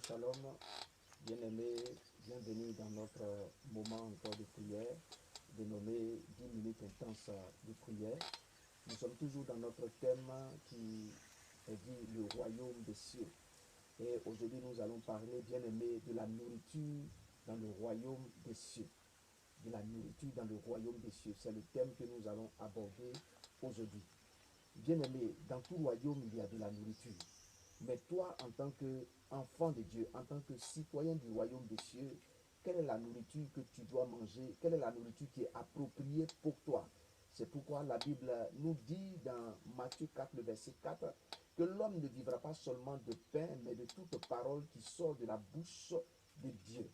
Shalom, bien-aimés, bienvenue dans notre moment encore de prière, dénommé 10 minutes intenses de prière. Nous sommes toujours dans notre thème qui est dit le royaume des cieux. Et aujourd'hui, nous allons parler, bien-aimés, de la nourriture dans le royaume des cieux. De la nourriture dans le royaume des cieux. C'est le thème que nous allons aborder aujourd'hui. Bien-aimés, dans tout royaume, il y a de la nourriture. Mais toi, en tant qu'enfant de Dieu, en tant que citoyen du royaume des cieux, quelle est la nourriture que tu dois manger? Quelle est la nourriture qui est appropriée pour toi? C'est pourquoi la Bible nous dit dans Matthieu 4, le verset 4, que l'homme ne vivra pas seulement de pain, mais de toute parole qui sort de la bouche de Dieu.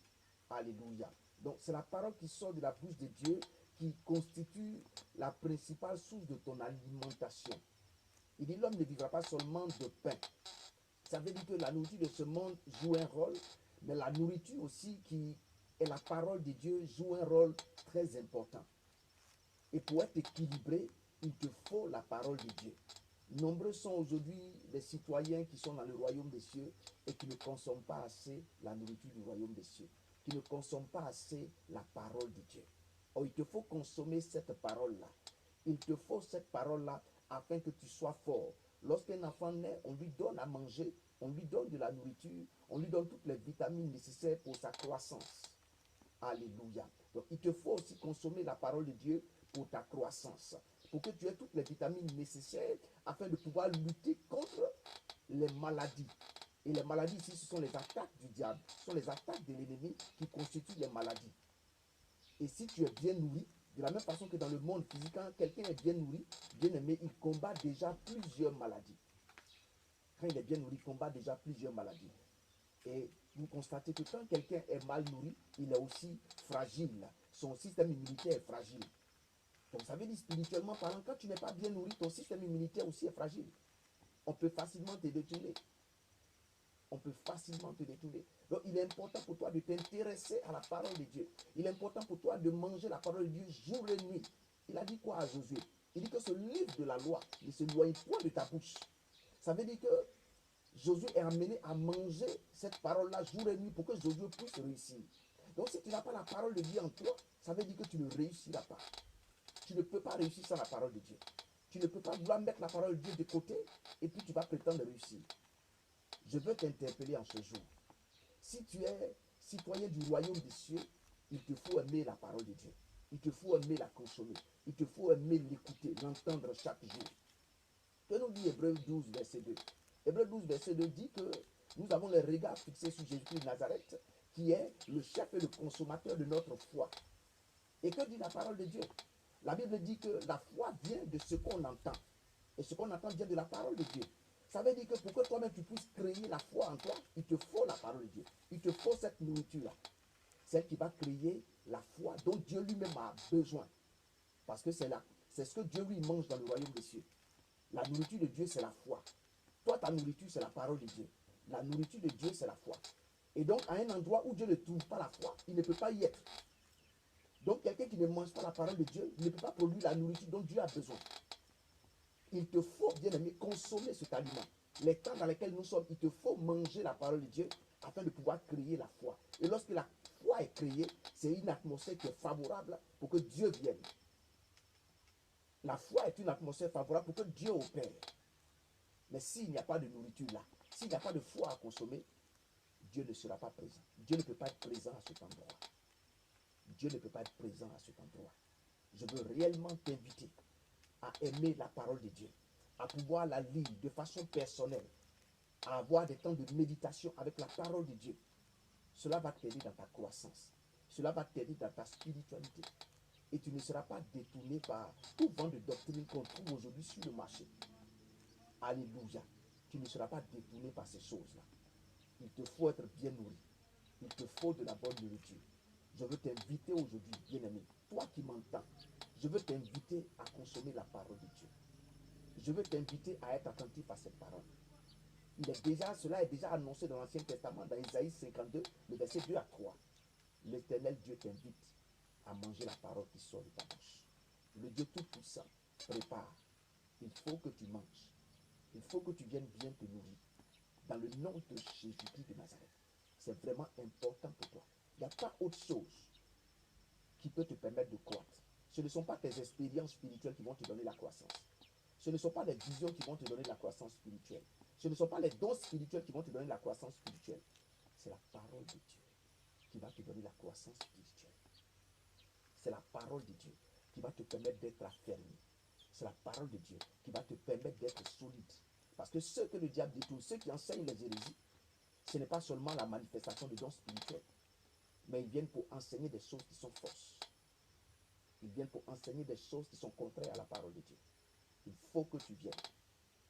Alléluia. Donc c'est la parole qui sort de la bouche de Dieu qui constitue la principale source de ton alimentation. Il dit l'homme ne vivra pas seulement de pain. Ça veut dire que la nourriture de ce monde joue un rôle, mais la nourriture aussi qui est la parole de Dieu joue un rôle très important. Et pour être équilibré, il te faut la parole de Dieu. Nombreux sont aujourd'hui les citoyens qui sont dans le royaume des cieux et qui ne consomment pas assez la nourriture du royaume des cieux, qui ne consomment pas assez la parole de Dieu. Or, il te faut consommer cette parole-là. Il te faut cette parole-là afin que tu sois fort. Lorsqu'un enfant naît, on lui donne à manger, on lui donne de la nourriture, on lui donne toutes les vitamines nécessaires pour sa croissance. Alléluia. Donc, il te faut aussi consommer la parole de Dieu pour ta croissance, pour que tu aies toutes les vitamines nécessaires afin de pouvoir lutter contre les maladies. Et les maladies ici, ce sont les attaques du diable, ce sont les attaques de l'ennemi qui constituent les maladies. Et si tu es bien nourri, de la même façon que dans le monde physique, quand quelqu'un est bien nourri, bien aimé, il combat déjà plusieurs maladies. Quand il est bien nourri, il combat déjà plusieurs maladies. Et vous constatez que quand quelqu'un est mal nourri, il est aussi fragile. Son système immunitaire est fragile. Donc ça veut dire spirituellement parlant, quand tu n'es pas bien nourri, ton système immunitaire aussi est fragile. On peut facilement te détourner. On peut facilement te détourner. Donc il est important pour toi de t'intéresser à la parole de Dieu. Il est important pour toi de manger la parole de Dieu jour et nuit. Il a dit quoi à Josué? Il dit que ce livre de la loi ne s'éloigne point de ta bouche. Ça veut dire que Josué est amené à manger cette parole-là jour et nuit pour que Josué puisse réussir. Donc si tu n'as pas la parole de Dieu en toi, ça veut dire que tu ne réussiras pas. Tu ne peux pas réussir sans la parole de Dieu. Tu ne peux pas vouloir mettre la parole de Dieu de côté et puis tu vas prétendre réussir. Je veux t'interpeller en ce jour. Si tu es citoyen du royaume des cieux, il te faut aimer la parole de Dieu. Il te faut aimer la consommer. Il te faut aimer l'écouter, l'entendre chaque jour. Que nous dit Hébreux 12, verset 2? Hébreux 12, verset 2 dit que nous avons les regards fixés sur Jésus-Christ de Nazareth, qui est le chef et le consommateur de notre foi. Et que dit la parole de Dieu? La Bible dit que la foi vient de ce qu'on entend. Et ce qu'on entend vient de la parole de Dieu. Ça veut dire que pour que toi-même tu puisses créer la foi en toi, il te faut la parole de Dieu. Il te faut cette nourriture-là. Celle qui va créer la foi dont Dieu lui-même a besoin. Parce que c'est ce que Dieu lui mange dans le royaume des cieux. La nourriture de Dieu, c'est la foi. Toi, ta nourriture, c'est la parole de Dieu. La nourriture de Dieu, c'est la foi. Et donc, à un endroit où Dieu ne trouve pas la foi, il ne peut pas y être. Donc, quelqu'un qui ne mange pas la parole de Dieu, il ne peut pas produire la nourriture dont Dieu a besoin. Il te faut, bien aimé, consommer cet aliment. Les temps dans lesquels nous sommes, il te faut manger la parole de Dieu afin de pouvoir créer la foi. Et lorsque la foi est créée, c'est une atmosphère qui est favorable pour que Dieu vienne. La foi est une atmosphère favorable pour que Dieu opère. Mais s'il n'y a pas de nourriture là, s'il n'y a pas de foi à consommer, Dieu ne sera pas présent. Dieu ne peut pas être présent à cet endroit. Dieu ne peut pas être présent à cet endroit. Je veux réellement t'inviter à aimer la parole de Dieu, à pouvoir la lire de façon personnelle, à avoir des temps de méditation avec la parole de Dieu. Cela va t'aider dans ta croissance. Cela va t'aider dans ta spiritualité. Et tu ne seras pas détourné par tout vent de doctrine qu'on trouve aujourd'hui sur le marché. Alléluia. Tu ne seras pas détourné par ces choses-là. Il te faut être bien nourri. Il te faut de la bonne nourriture. Je veux t'inviter aujourd'hui, bien-aimé, toi qui m'entends, je veux t'inviter à consommer la parole de Dieu. Je veux t'inviter à être attentif à cette parole. Cela est déjà annoncé dans l'Ancien Testament, dans Isaïe 52, le verset 2 à 3. L'Éternel Dieu t'invite à manger la parole qui sort de ta bouche. Le Dieu Tout-Puissant prépare. Il faut que tu manges. Il faut que tu viennes bien te nourrir. Dans le nom de Jésus-Christ de Nazareth. C'est vraiment important pour toi. Il n'y a pas autre chose qui peut te permettre de croître. Ce ne sont pas tes expériences spirituelles qui vont te donner la croissance. Ce ne sont pas les visions qui vont te donner la croissance spirituelle. Ce ne sont pas les dons spirituels qui vont te donner la croissance spirituelle. C'est la parole de Dieu qui va te donner la croissance spirituelle. C'est la parole de Dieu qui va te permettre d'être affermi. C'est la parole de Dieu qui va te permettre d'être solide. Parce que ceux que le diable détourne, ceux qui enseignent les hérésies, ce n'est pas seulement la manifestation de dons spirituels, mais ils viennent pour enseigner des choses qui sont fausses. Ils viennent pour enseigner des choses qui sont contraires à la parole de Dieu. Il faut que tu viennes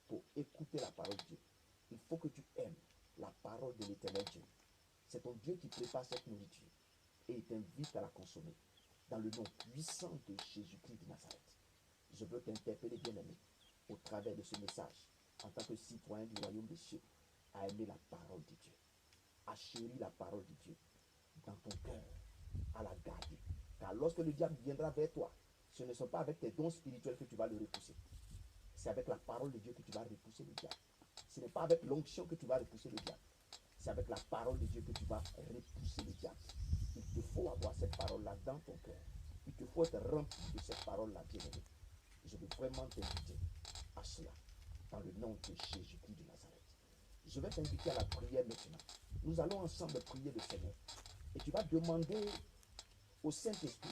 pour écouter la parole de Dieu. Il faut que tu aimes la parole de l'Éternel Dieu. C'est ton Dieu qui prépare cette nourriture et il t'invite à la consommer. Dans le nom puissant de Jésus-Christ de Nazareth, je veux t'interpeller, bien-aimé, au travers de ce message, en tant que citoyen du royaume des cieux, à aimer la parole de Dieu, à chérir la parole de Dieu dans ton cœur, à la garder. Car lorsque le diable viendra vers toi, ce ne sont pas avec tes dons spirituels que tu vas le repousser. C'est avec la parole de Dieu que tu vas repousser le diable. Ce n'est pas avec l'onction que tu vas repousser le diable. C'est avec la parole de Dieu que tu vas repousser le diable. Il te faut avoir cette parole-là dans ton cœur. Il te faut être rempli de cette parole-là, bien-aimé. Je veux vraiment t'inviter à cela, dans le nom de Jésus-Christ de Nazareth. Je vais t'inviter à la prière maintenant. Nous allons ensemble prier le Seigneur. Et tu vas demander au Saint-Esprit,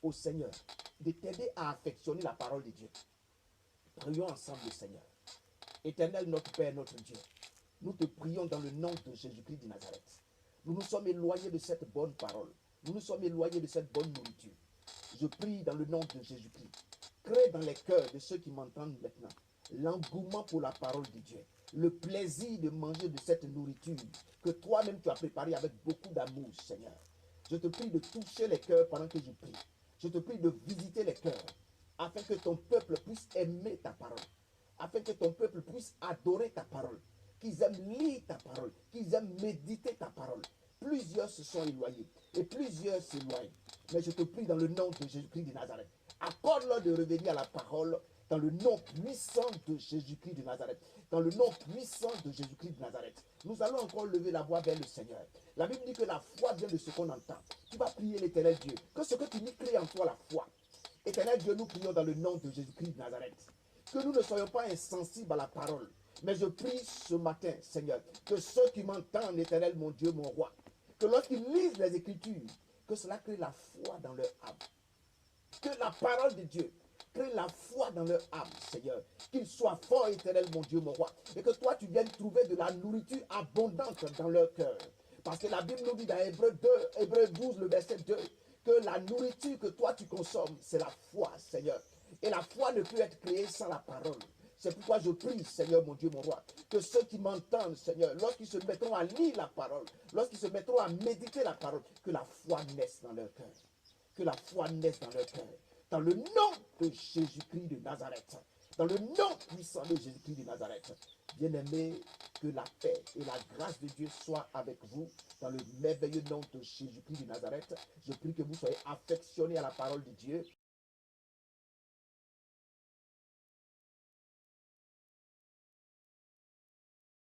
au Seigneur, de t'aider à affectionner la parole de Dieu. Prions ensemble le Seigneur. Éternel notre Père, notre Dieu, nous te prions dans le nom de Jésus-Christ de Nazareth. Nous nous sommes éloignés de cette bonne parole. Nous nous sommes éloignés de cette bonne nourriture. Je prie dans le nom de Jésus-Christ. Crée dans les cœurs de ceux qui m'entendent maintenant l'engouement pour la parole de Dieu. Le plaisir de manger de cette nourriture que toi-même tu as préparée avec beaucoup d'amour, Seigneur. Je te prie de toucher les cœurs pendant que je prie. Je te prie de visiter les cœurs afin que ton peuple puisse aimer ta parole. Afin que ton peuple puisse adorer ta parole. Qu'ils aiment lire ta parole. Qu'ils aiment méditer ta parole. Plusieurs se sont éloignés et plusieurs s'éloignent. Mais je te prie dans le nom de Jésus-Christ de Nazareth. Accorde-leur de revenir à la parole dans le nom puissant de Jésus-Christ de Nazareth. Dans le nom puissant de Jésus-Christ de Nazareth. Nous allons encore lever la voix vers le Seigneur. La Bible dit que la foi vient de ce qu'on entend. Tu vas prier l'Éternel Dieu. Que ce que tu dis crée en toi la foi. Éternel Dieu, nous prions dans le nom de Jésus-Christ de Nazareth. Que nous ne soyons pas insensibles à la parole. Mais je prie ce matin, Seigneur, que ceux qui m'entendent, Éternel, mon Dieu, mon roi, que lorsqu'ils lisent les Écritures, que cela crée la foi dans leur âme. Que la parole de Dieu crée la foi dans leur âme, Seigneur. Qu'ils soient forts, Éternel, mon Dieu, mon roi. Et que toi, tu viennes trouver de la nourriture abondante dans leur cœur. Parce que la Bible nous dit dans Hébreux 12, le verset 2, que la nourriture que toi, tu consommes, c'est la foi, Seigneur. Et la foi ne peut être créée sans la parole. C'est pourquoi je prie, Seigneur, mon Dieu, mon roi, que ceux qui m'entendent, Seigneur, lorsqu'ils se mettront à lire la parole, lorsqu'ils se mettront à méditer la parole, que la foi naisse dans leur cœur. Que la foi naisse dans leur cœur. Dans le nom de Jésus-Christ de Nazareth. Dans le nom puissant de Jésus-Christ de Nazareth. Bien-aimés, que la paix et la grâce de Dieu soient avec vous. Dans le merveilleux nom de Jésus-Christ de Nazareth. Je prie que vous soyez affectionnés à la parole de Dieu.